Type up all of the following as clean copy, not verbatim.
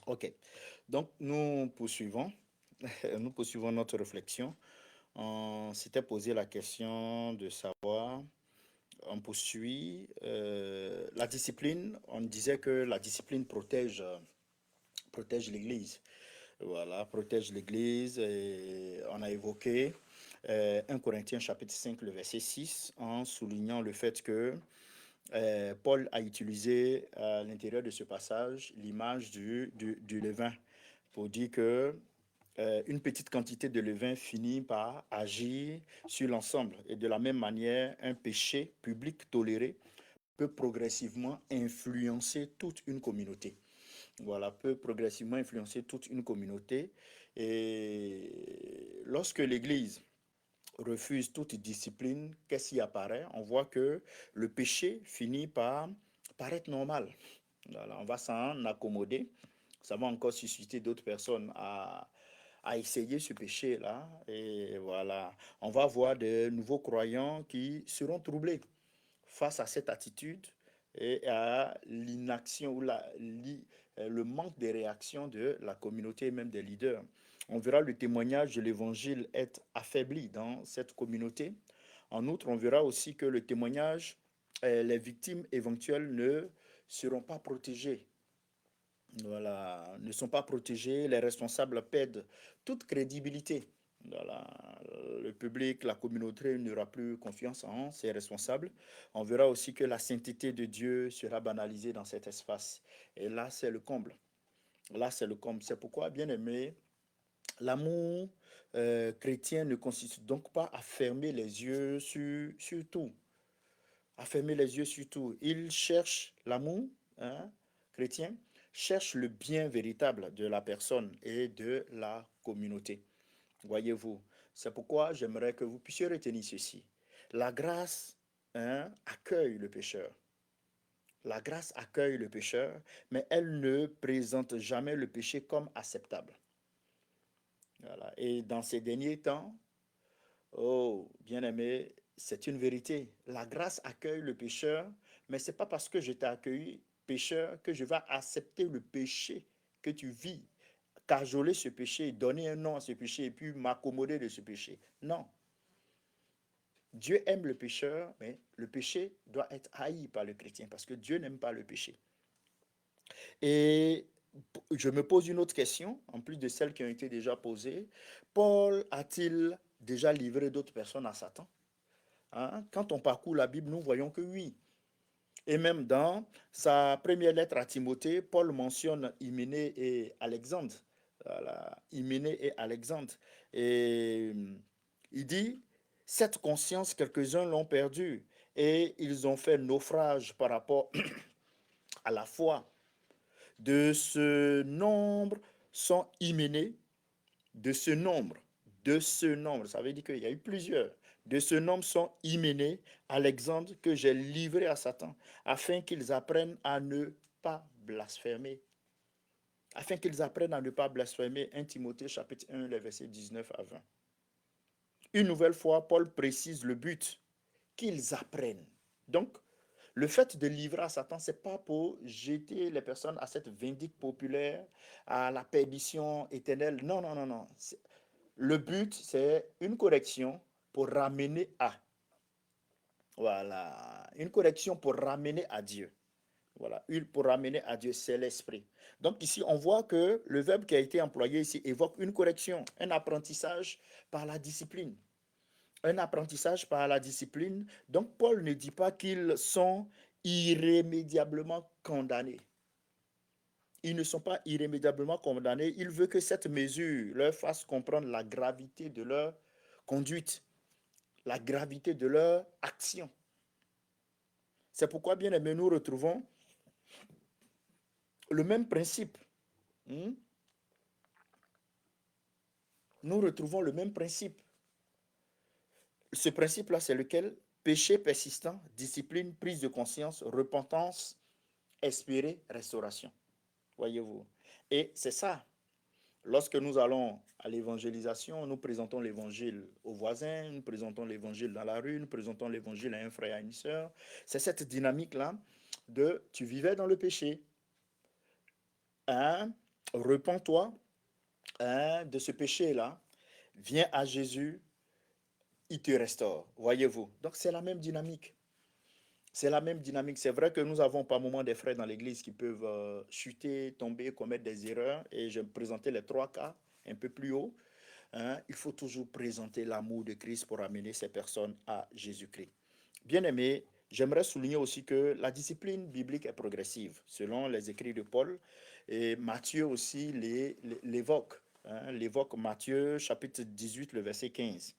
Ok. Donc, nous poursuivons. Nous poursuivons notre réflexion. On s'était posé la question de savoir, on poursuit la discipline. On disait que la discipline protège l'Église. Voilà, protège l'Église. Et on a évoqué 1 Corinthiens chapitre 5, le verset 6, en soulignant le fait que Paul a utilisé à l'intérieur de ce passage l'image du levain pour dire que une petite quantité de levain finit par agir sur l'ensemble. Et de la même manière, un péché public toléré peut progressivement influencer toute une communauté. Voilà, peut progressivement influencer toute une communauté. Et lorsque l'Église refuse toute discipline, qu'est-ce qui apparaît? On voit que le péché finit par paraître normal. Voilà, on va s'en accommoder. Ça va encore susciter d'autres personnes à essayer ce péché-là. Et voilà, on va voir de nouveaux croyants qui seront troublés face à cette attitude et à l'inaction ou le manque de réaction de la communauté et même des leaders. On verra le témoignage de l'évangile être affaibli dans cette communauté. En outre, on verra aussi que le témoignage, les victimes éventuelles ne seront pas protégées. Voilà, ne sont pas protégés, les responsables perdent toute crédibilité. Voilà, le public, la communauté n'aura plus confiance en ses responsables. On verra aussi que la sainteté de Dieu sera banalisée dans cet espace. Et là, c'est le comble. Là, c'est le comble. C'est pourquoi, bien aimé, l'amour chrétien ne consiste donc pas à fermer les yeux sur tout. À fermer les yeux sur tout. Il cherche l'amour, hein, chrétien, cherche le bien véritable de la personne et de la communauté. Voyez-vous, c'est pourquoi j'aimerais que vous puissiez retenir ceci. La grâce, hein, accueille le pécheur. La grâce accueille le pécheur, mais elle ne présente jamais le péché comme acceptable. Voilà. Et dans ces derniers temps, oh, bien-aimé, c'est une vérité. La grâce accueille le pécheur, mais ce n'est pas parce que je t'ai accueilli pécheur que je vais accepter le péché que tu vis, cajoler ce péché, donner un nom à ce péché et puis m'accommoder de ce péché. Non. Dieu aime le pécheur, mais le péché doit être haï par le chrétien parce que Dieu n'aime pas le péché. Et je me pose une autre question, en plus de celles qui ont été déjà posées. Paul a-t-il déjà livré d'autres personnes à Satan? Hein? Quand on parcourt la Bible, nous voyons que oui. Et même dans sa première lettre à Timothée, Paul mentionne Hyménée et Alexandre. Voilà, Hyménée et Alexandre. Et il dit, cette conscience, quelques-uns l'ont perdue et ils ont fait naufrage par rapport à la foi. De ce nombre sont Hyménée, de ce nombre, ça veut dire qu'il y a eu plusieurs. De ce nombre sont Hyménée, Alexandre, que j'ai livré à Satan, afin qu'ils apprennent à ne pas blasphémer. Afin qu'ils apprennent à ne pas blasphémer. 1 Timothée chapitre 1, les versets 19 à 20. Une nouvelle fois, Paul précise le but, qu'ils apprennent. Donc, le fait de livrer à Satan, ce n'est pas pour jeter les personnes à cette vindicte populaire, à la perdition éternelle. Non, non, non, non. Le but, c'est une correction pour ramener à. Voilà. Une correction pour ramener à Dieu. Voilà. Une pour ramener à Dieu, c'est l'esprit. Donc ici, on voit que le verbe qui a été employé ici évoque une correction, un apprentissage par la discipline. Un apprentissage par la discipline. Donc Paul ne dit pas qu'ils sont irrémédiablement condamnés. Ils ne sont pas irrémédiablement condamnés. Il veut que cette mesure leur fasse comprendre la gravité de leur conduite, la gravité de leur action. C'est pourquoi, bien aimé, nous retrouvons le même principe. Hmm? Nous retrouvons le même principe. Ce principe-là, c'est lequel? Péché persistant, discipline, prise de conscience, repentance, espérer, restauration. Voyez-vous. Et c'est ça. Lorsque nous allons à l'évangélisation, nous présentons l'évangile aux voisins, nous présentons l'évangile dans la rue, nous présentons l'évangile à un frère, à une sœur. C'est cette dynamique-là de tu vivais dans le péché. Hein? Repends-toi de ce péché-là, viens à Jésus, il te restaure. Voyez-vous. Donc c'est la même dynamique. C'est la même dynamique. C'est vrai que nous avons par moments des frères dans l'église qui peuvent chuter, tomber, commettre des erreurs. Et je vais présenter les trois cas un peu plus haut. Il faut toujours présenter l'amour de Christ pour amener ces personnes à Jésus-Christ. Bien aimé, j'aimerais souligner aussi que la discipline biblique est progressive, selon les écrits de Paul. Et Matthieu aussi l'évoque. L'évoque Matthieu chapitre 18, le verset 15.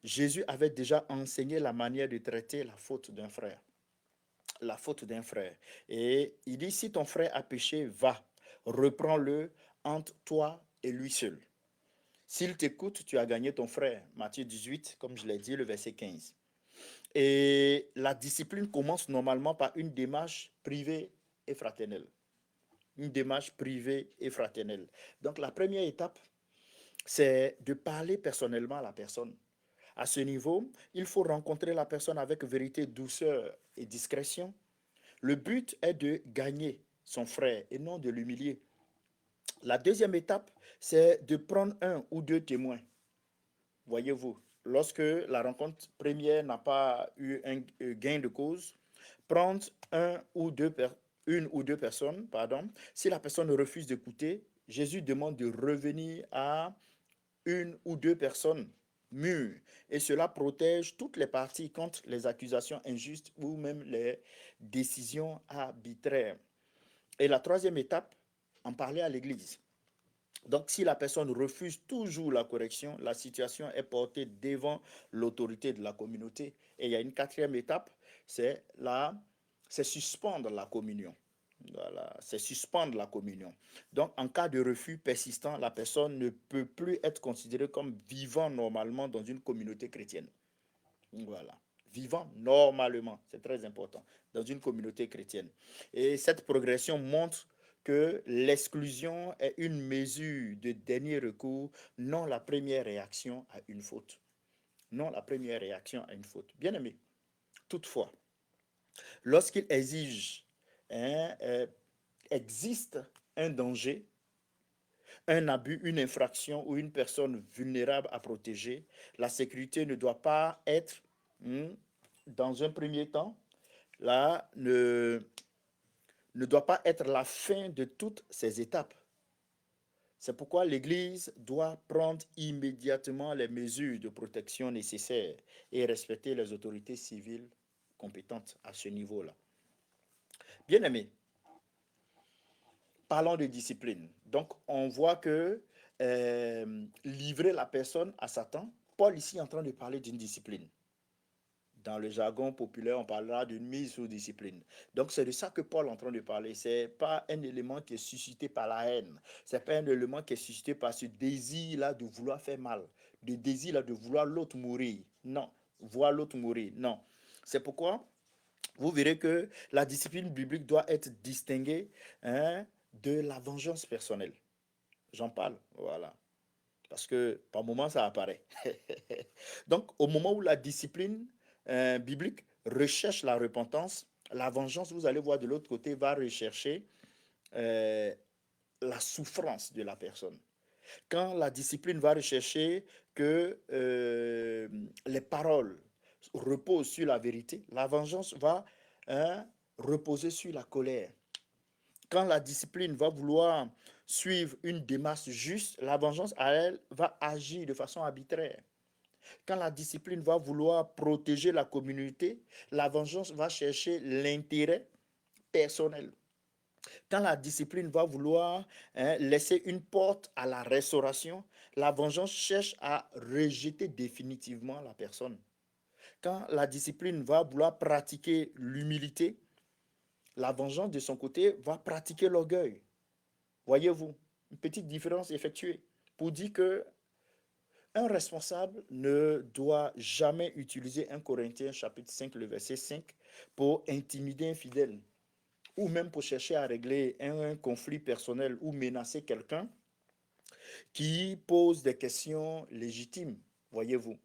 Jésus avait déjà enseigné la manière de traiter la faute d'un frère. La faute d'un frère. Et il dit, si ton frère a péché, va, reprends-le entre toi et lui seul. S'il t'écoute, tu as gagné ton frère. Matthieu 18, comme je l'ai dit, le verset 15. Et la discipline commence normalement par une démarche privée et fraternelle. Une démarche privée et fraternelle. Donc la première étape, c'est de parler personnellement à la personne. À ce niveau, il faut rencontrer la personne avec vérité, douceur et discrétion. Le but est de gagner son frère et non de l'humilier. La deuxième étape, c'est de prendre un ou deux témoins. Voyez-vous, lorsque la rencontre première n'a pas eu un gain de cause, prendre une ou deux personnes, pardon. Si la personne refuse d'écouter, Jésus demande de revenir à une ou deux personnes mûres. Et cela protège toutes les parties contre les accusations injustes ou même les décisions arbitraires. Et la troisième étape, en parler à l'Église. Donc, si la personne refuse toujours la correction, la situation est portée devant l'autorité de la communauté. Et il y a une quatrième étape, c'est suspendre la communion. Voilà, c'est suspendre la communion. Donc, en cas de refus persistant, la personne ne peut plus être considérée comme vivant normalement dans une communauté chrétienne. Voilà, vivant normalement, c'est très important, dans une communauté chrétienne. Et cette progression montre que l'exclusion est une mesure de dernier recours, non la première réaction à une faute. Non la première réaction à une faute. Bien aimé, toutefois, lorsqu'il hein, existe un danger, un abus, une infraction ou une personne vulnérable à protéger, la sécurité ne doit pas être, dans un premier temps, là, ne doit pas être la fin de toutes ces étapes. C'est pourquoi l'Église doit prendre immédiatement les mesures de protection nécessaires et respecter les autorités civiles compétentes à ce niveau-là. Bien aimé, parlons de discipline. Donc, on voit que livrer la personne à Satan, Paul ici est en train de parler d'une discipline. Dans le jargon populaire, on parlera d'une mise sous discipline. Donc, c'est de ça que Paul est en train de parler. Ce n'est pas un élément qui est suscité par la haine. Ce n'est pas un élément qui est suscité par ce désir-là de vouloir faire mal. Le désir-là de vouloir l'autre mourir. Non. Voir l'autre mourir. Non. C'est pourquoi vous verrez que la discipline biblique doit être distinguée de la vengeance personnelle. J'en parle. Voilà. Parce que par moment, ça apparaît. Donc, au moment où la discipline biblique recherche la repentance, la vengeance, vous allez voir de l'autre côté, va rechercher euh, la souffrance de la personne. Quand la discipline va rechercher que les paroles reposent sur la vérité, la vengeance va reposer sur la colère. Quand la discipline va vouloir suivre une démarche juste, la vengeance à elle va agir de façon arbitraire. Quand la discipline va vouloir protéger la communauté, la vengeance va chercher l'intérêt personnel. Quand la discipline va vouloir laisser une porte à la restauration, la vengeance cherche à rejeter définitivement la personne. Quand la discipline va vouloir pratiquer l'humilité, la vengeance de son côté va pratiquer l'orgueil. Voyez-vous, une petite différence effectuée pour dire que un responsable ne doit jamais utiliser 1 Corinthiens chapitre 5, le verset 5 pour intimider un fidèle ou même pour chercher à régler un conflit personnel ou menacer quelqu'un qui pose des questions légitimes, voyez-vous.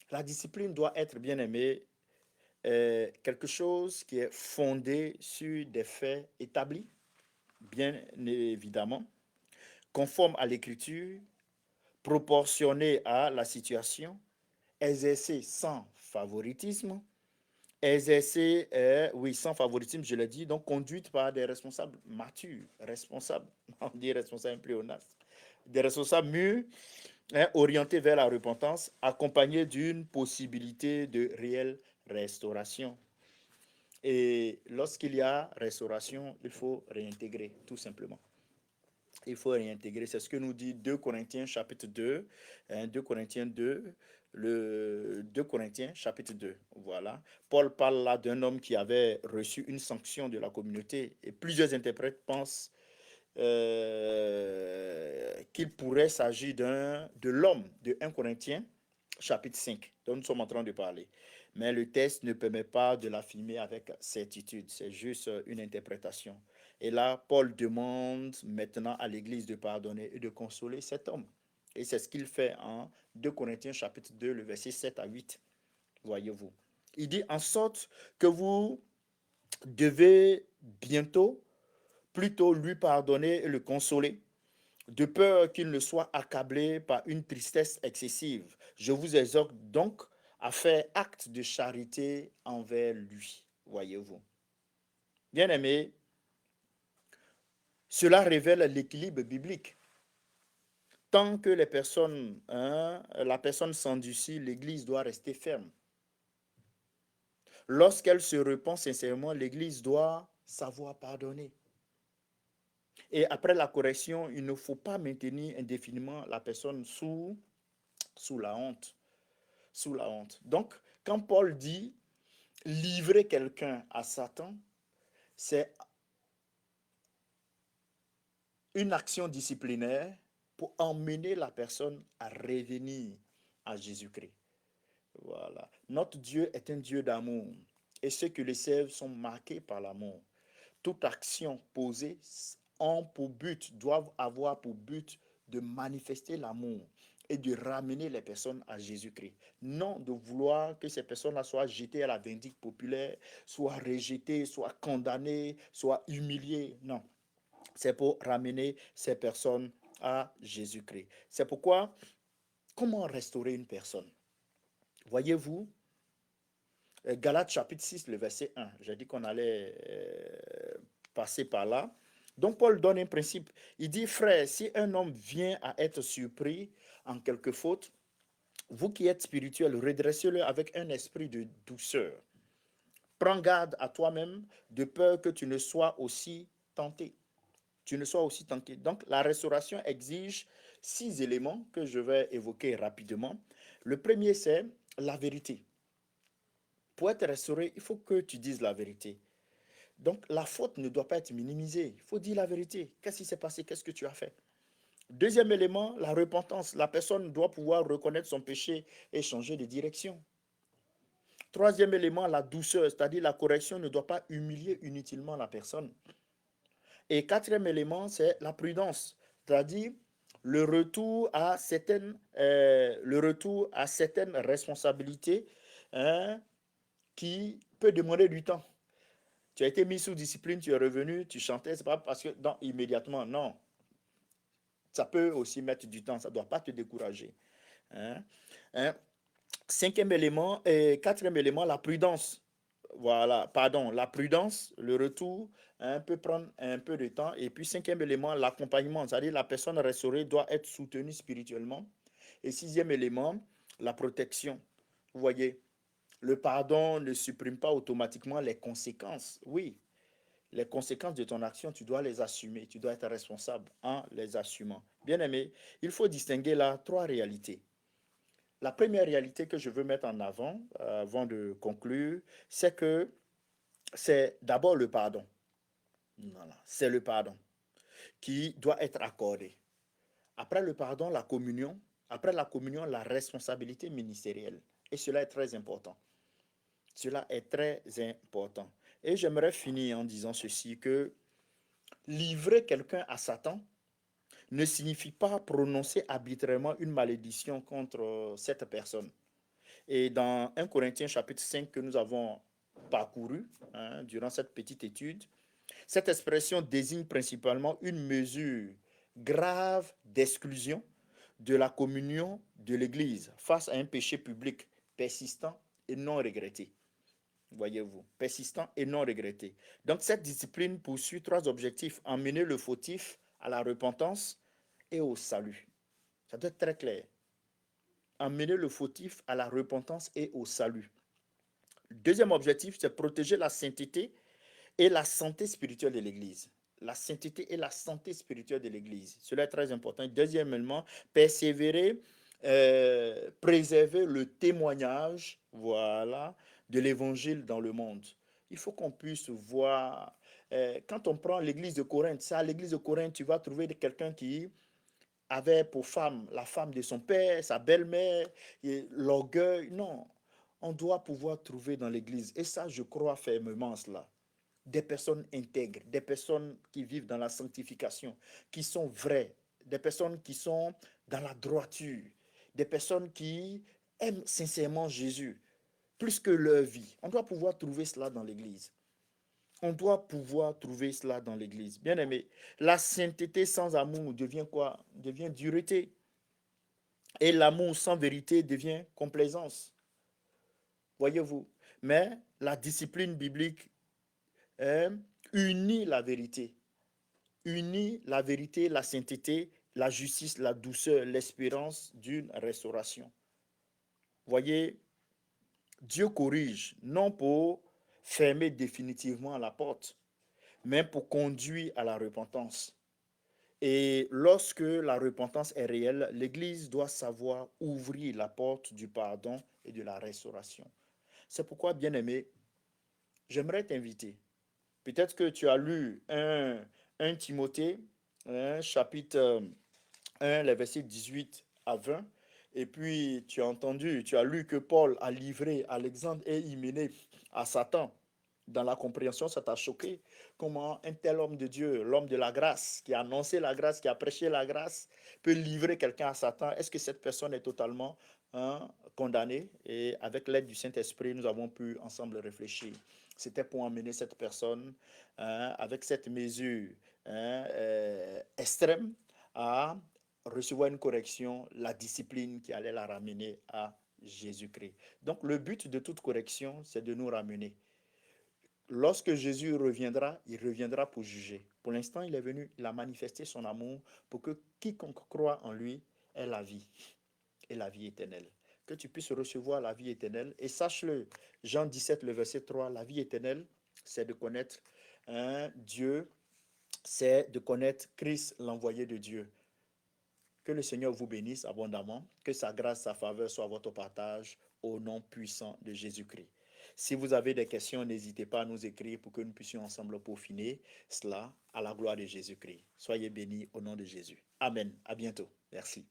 La discipline doit être bien aimée, quelque chose qui est fondé sur des faits établis, bien évidemment, conforme à l'écriture, proportionné à la situation, exercé sans favoritisme, exercée, oui, sans favoritisme, je l'ai dit, donc conduite par des responsables matures, responsables, on dit responsables pléonastes, des responsables mûrs, orientés vers la repentance, accompagnés d'une possibilité de réelle restauration. Et lorsqu'il y a restauration, il faut réintégrer, tout simplement. Il faut réintégrer. C'est ce que nous dit 2 Corinthiens chapitre 2, 2 Corinthiens 2, le 2 Corinthiens chapitre 2. Voilà. Paul parle là d'un homme qui avait reçu une sanction de la communauté et plusieurs interprètes pensent qu'il pourrait s'agir de l'homme de 1 Corinthiens chapitre 5 dont nous sommes en train de parler. Mais le texte ne permet pas de l'affirmer avec certitude. C'est juste une interprétation. Et là, Paul demande maintenant à l'Église de pardonner et de consoler cet homme. Et c'est ce qu'il fait en 2 Corinthiens chapitre 2, le verset 7 à 8. Voyez-vous. Il dit en sorte que vous devez bientôt plutôt lui pardonner et le consoler, de peur qu'il ne soit accablé par une tristesse excessive. Je vous exhorte donc à faire acte de charité envers lui. Voyez-vous. Bien-aimés, cela révèle l'équilibre biblique. Tant que la personne s'endurcit, l'Église doit rester ferme. Lorsqu'elle se repent sincèrement, l'Église doit savoir pardonner. Et après la correction, il ne faut pas maintenir indéfiniment la personne sous la honte. Sous la honte. Donc, quand Paul dit livrer quelqu'un à Satan, c'est une action disciplinaire pour emmener la personne à revenir à Jésus-Christ. Voilà. Notre Dieu est un Dieu d'amour. Et ceux qui le servent sont marqués par l'amour. Toute action posée doivent avoir pour but de manifester l'amour et de ramener les personnes à Jésus-Christ. Non de vouloir que ces personnes-là soient jetées à la vindicte populaire, soient rejetées, soient condamnées, soient humiliées. Non. C'est pour ramener ces personnes à Jésus-Christ. C'est pourquoi, comment restaurer une personne? Voyez-vous, Galates chapitre 6, le verset 1. J'ai dit qu'on allait passer par là. Donc Paul donne un principe. Il dit, frère, si un homme vient à être surpris en quelque faute, vous qui êtes spirituels, redressez-le avec un esprit de douceur. Prends garde à toi-même de peur que tu ne sois aussi tenté. Donc la restauration exige 6 éléments que je vais évoquer rapidement. Le premier, c'est la vérité. Pour être restauré, il faut que tu dises la vérité. Donc, la faute ne doit pas être minimisée. Il faut dire la vérité. Qu'est-ce qui s'est passé? Qu'est-ce que tu as fait? Deuxième élément, la repentance. La personne doit pouvoir reconnaître son péché et changer de direction. Troisième élément, la douceur, c'est-à-dire la correction ne doit pas humilier inutilement la personne. Et quatrième élément, c'est la prudence, c'est-à-dire le retour à certaines responsabilités qui peut demander du temps. Tu as été mis sous discipline, tu es revenu, tu chantais, c'est pas parce que immédiatement, non. Ça peut aussi mettre du temps, ça ne doit pas te décourager. Cinquième élément et quatrième élément, la prudence. Voilà, pardon, la prudence, le retour peut prendre un peu de temps. Et puis cinquième élément, l'accompagnement, c'est-à-dire la personne restaurée doit être soutenue spirituellement. Et sixième élément, la protection. Vous voyez, le pardon ne supprime pas automatiquement les conséquences. Oui, les conséquences de ton action, tu dois les assumer. Tu dois être responsable en les assumant. Bien aimé, il faut distinguer là 3 réalités. La première réalité que je veux mettre en avant, avant de conclure, c'est que c'est d'abord le pardon. Voilà, c'est le pardon qui doit être accordé. Après le pardon, la communion. Après la communion, la responsabilité ministérielle. Et cela est très important. Cela est très important. Et j'aimerais finir en disant ceci, que livrer quelqu'un à Satan ne signifie pas prononcer arbitrairement une malédiction contre cette personne. Et dans 1 Corinthiens chapitre 5 que nous avons parcouru durant cette petite étude, cette expression désigne principalement une mesure grave d'exclusion de la communion de l'Église face à un péché public persistant et non regretté. Voyez-vous, persistant et non regretté. Donc cette discipline poursuit trois objectifs: emmener le fautif à la repentance et au salut. Ça doit être très clair. Emmener le fautif à la repentance et au salut. Deuxième objectif, c'est protéger la sainteté et la santé spirituelle de l'Église. La sainteté et la santé spirituelle de l'Église. Cela est très important. Deuxièmement, persévérer, préserver le témoignage, voilà, de l'Évangile dans le monde. Il faut qu'on puisse voir, quand on prend l'Église de Corinthe, ça, l'Église de Corinthe, tu vas trouver quelqu'un qui avait pour femme la femme de son père, sa belle-mère, l'orgueil. Non, on doit pouvoir trouver dans l'Église. Et ça, je crois fermement cela, des personnes intègres, des personnes qui vivent dans la sanctification, qui sont vraies, des personnes qui sont dans la droiture, des personnes qui aiment sincèrement Jésus, plus que leur vie. On doit pouvoir trouver cela dans l'Église. On doit pouvoir trouver cela dans l'Église. Bien aimé, la sainteté sans amour devient quoi? Devient dureté. Et l'amour sans vérité devient complaisance. Voyez-vous. Mais la discipline biblique unit la vérité. Unit la vérité, la sainteté, la justice, la douceur, l'espérance d'une restauration. Voyez, Dieu corrige, non pour fermer définitivement la porte, mais pour conduire à la repentance. Et lorsque la repentance est réelle, l'Église doit savoir ouvrir la porte du pardon et de la restauration. C'est pourquoi, bien-aimé, j'aimerais t'inviter. Peut-être que tu as lu 1 Timothée, chapitre 1, les versets 18 à 20, et puis tu as entendu, tu as lu que Paul a livré Alexandre et Hyménée à Satan. Dans la compréhension, ça t'a choqué. Comment un tel homme de Dieu, l'homme de la grâce, qui a annoncé la grâce, qui a prêché la grâce, peut livrer quelqu'un à Satan? Est-ce que cette personne est totalement condamnée? Et avec l'aide du Saint-Esprit, nous avons pu ensemble réfléchir. C'était pour emmener cette personne avec cette mesure extrême à recevoir une correction, la discipline qui allait la ramener à Jésus-Christ. Donc le but de toute correction, c'est de nous ramener. Lorsque Jésus reviendra, il reviendra pour juger. Pour l'instant, il est venu, il a manifesté son amour pour que quiconque croit en lui ait la vie et la vie éternelle. Que tu puisses recevoir la vie éternelle. Et sache-le, Jean 17, le verset 3, la vie éternelle, c'est de connaître Dieu, c'est de connaître Christ, l'envoyé de Dieu. Que le Seigneur vous bénisse abondamment, que sa grâce, sa faveur soit votre partage au nom puissant de Jésus-Christ. Si vous avez des questions, n'hésitez pas à nous écrire pour que nous puissions ensemble peaufiner cela à la gloire de Jésus-Christ. Soyez bénis au nom de Jésus. Amen. À bientôt. Merci.